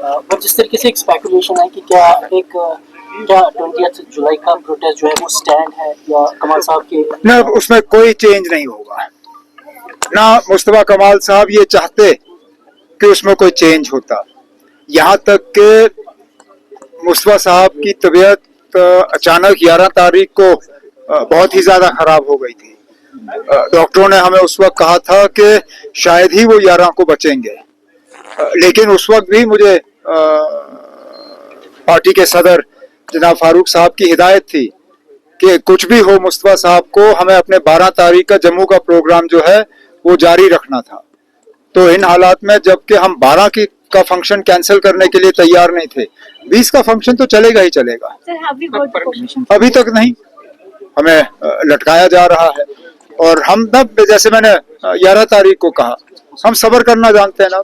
But जिस तरीके से एक स्पेकुलेशन है कि क्या 20 जुलाई का प्रोटेस्ट जो है वो स्टैंड है या कमाल साहब के ना, उसमें कोई चेंज नहीं होगा। ना मुस्तफा कमाल साहब ये चाहते कि उसमें कोई चेंज होता। यहाँ तक कि मुस्तफा साहब की तबीयत अचानक 11 तारीख को बहुत ही ज्यादा खराब हो गई थी। डॉक्टरों ने हमें उस वक्त कहा था कि शायद ही वो 11 को बचेंगे, लेकिन उस वक्त भी मुझे पार्टी के सदर जनाब फारूक साहब की हिदायत थी कि कुछ भी हो मुस्तफा साहब को हमें अपने 12 तारीख का जम्मू का प्रोग्राम जो है वो जारी रखना था। तो इन हालात में जबकि हम 12 का फंक्शन कैंसिल करने के लिए तैयार नहीं थे, 20 का फंक्शन तो चलेगा ही चलेगा। अभी तक नहीं, हमें लटकाया जा रहा है। और हम तब, जैसे मैंने 11 तारीख को कहा, हम सब्र करना जानते हैं ना,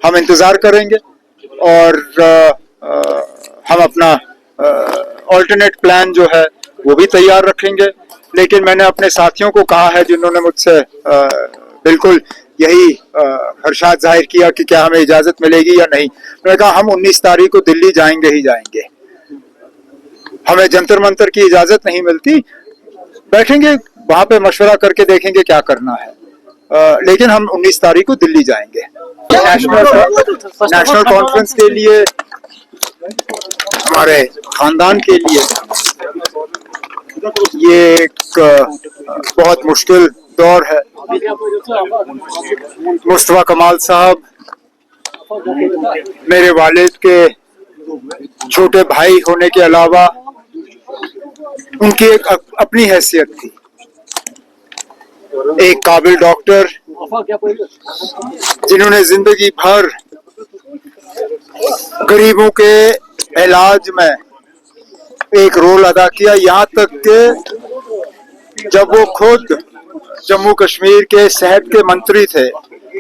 हम इंतजार करेंगे और हम अपना ऑल्टरनेट प्लान जो है वो भी तैयार रखेंगे। लेकिन मैंने अपने साथियों को कहा है जिन्होंने मुझसे बिल्कुल यही हर्षाद जाहिर किया कि क्या हमें इजाजत मिलेगी या नहीं, मैंने कहा हम 19 तारीख को दिल्ली जाएंगे ही जाएंगे। हमें जंतर मंतर की इजाजत नहीं मिलती, बैठेंगे वहां पे मशवरा करके देखेंगे क्या करना है, लेकिन हम 19 तारीख को दिल्ली जाएंगे। नेशनल कॉन्फ्रेंस के लिए, हमारे खानदान के लिए ये एक बहुत मुश्किल दौर है। मुस्तफा कमाल साहब मेरे वालिद के छोटे भाई होने के अलावा उनकी एक अपनी हैसियत थी। एक काबिल डॉक्टर जिन्होंने जिंदगी भर गरीबों के इलाज में एक रोल अदा किया। यहाँ तक कि जब वो खुद जम्मू कश्मीर के सेहत के मंत्री थे,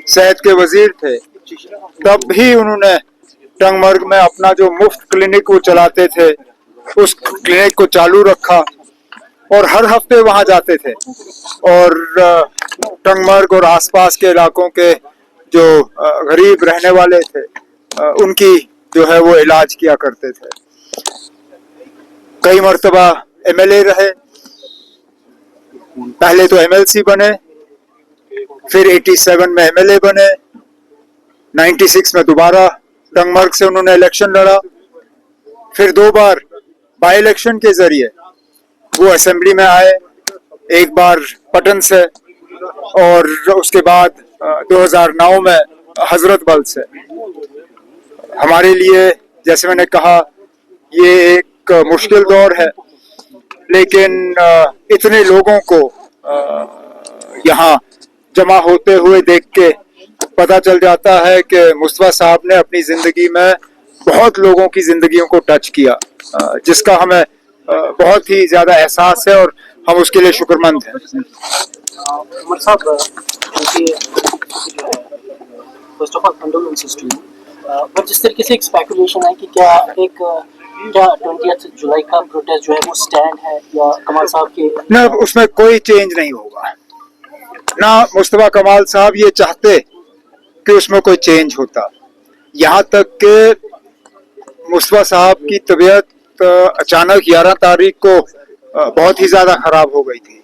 सेहत के वजीर थे, तब भी उन्होंने टंगमर्ग में अपना जो मुफ्त क्लिनिक वो चलाते थे, उस क्लिनिक को चालू रखा और हर हफ्ते वहां जाते थे और टंगमर्ग और आसपास के इलाकों के जो गरीब रहने वाले थे उनकी जो है वो इलाज किया करते थे। कई मर्तबा एमएलए रहे, पहले तो एमएलसी बने, फिर 87 में एमएलए बने, 96 में दोबारा टंगमर्ग से उन्होंने इलेक्शन लड़ा, फिर 2 बार बाई इलेक्शन के जरिए वो असेंबली में आए, एक बार पटन से और उसके बाद 2009 में हजरत बल से। हमारे लिए, जैसे मैंने कहा, ये एक मुश्किल दौर है, लेकिन इतने लोगों को यहाँ जमा होते हुए देख के पता चल जाता है कि मुस्तफा साहब ने अपनी जिंदगी में बहुत लोगों की जिंदगियों को टच किया, जिसका हमें बहुत ही ज्यादा एहसास है और हम उसके लिए शुक्रमंद हैं। उमर साहब, first of all condolences to you. But जिस तरीके से एक स्पेकुलेशन है कि क्या 20 जुलाई का प्रोटेस्ट जो है वो स्टैंड है या कमाल साहब के ना, उसमें कोई चेंज नहीं होगा। ना मुस्तफा कमाल साहब ये चाहते कि उसमें कोई चेंज होता। यहाँ तक कि मुस्तफा साहब की तबीयत अचानक 11 तारीख को बहुत ही ज्यादा खराब हो गई थी।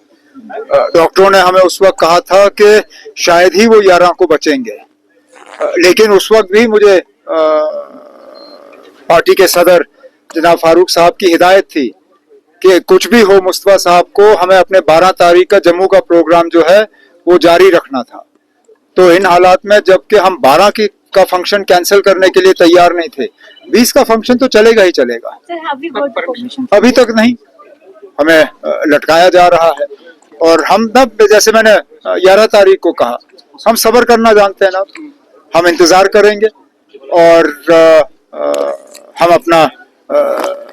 डॉक्टरों ने हमें उस वक्त कहा था कि शायद ही वो 11 को बचेंगे, लेकिन उस वक्त भी मुझे पार्टी के सदर जनाब फारूक साहब की हिदायत थी कि कुछ भी हो मुस्तफा साहब को हमें अपने 12 तारीख का जम्मू का प्रोग्राम जो है वो जारी रखना था। तो इन हालात में जबकि हम 12 का फंक्शन कैंसिल करने के लिए तैयार नहीं थे, 20 का फंक्शन तो चलेगा ही चलेगा। अभी तक नहीं, हमें लटकाया जा रहा है। और हम तब, जैसे मैंने 11 तारीख को कहा, हम सब्र करना जानते हैं ना, हम इंतजार करेंगे और हम अपना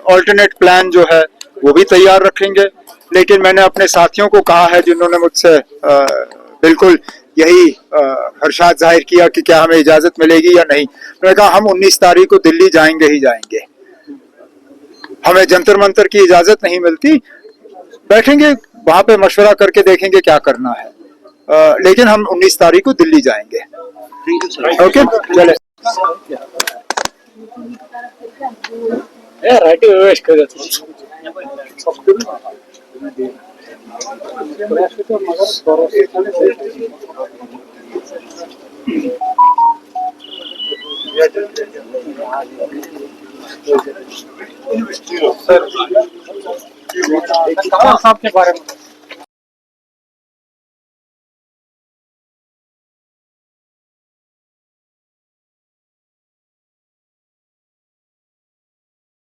ऑल्टरनेट प्लान जो है वो भी तैयार रखेंगे। लेकिन मैंने अपने साथियों को कहा है जिन्होंने मुझसे बिल्कुल यही हर्षाद जाहिर किया कि क्या हमें इजाजत मिलेगी या नहीं, मैंने कहा हम 19 तारीख को दिल्ली जाएंगे ही जाएंगे। हमें जंतर मंतर की इजाजत नहीं मिलती, बैठेंगे वहां पे मशवरा करके देखेंगे क्या करना है, लेकिन हम 19 तारीख को दिल्ली जाएंगे। ओके, चले। राइट वेस्ट कर साहब के बारे में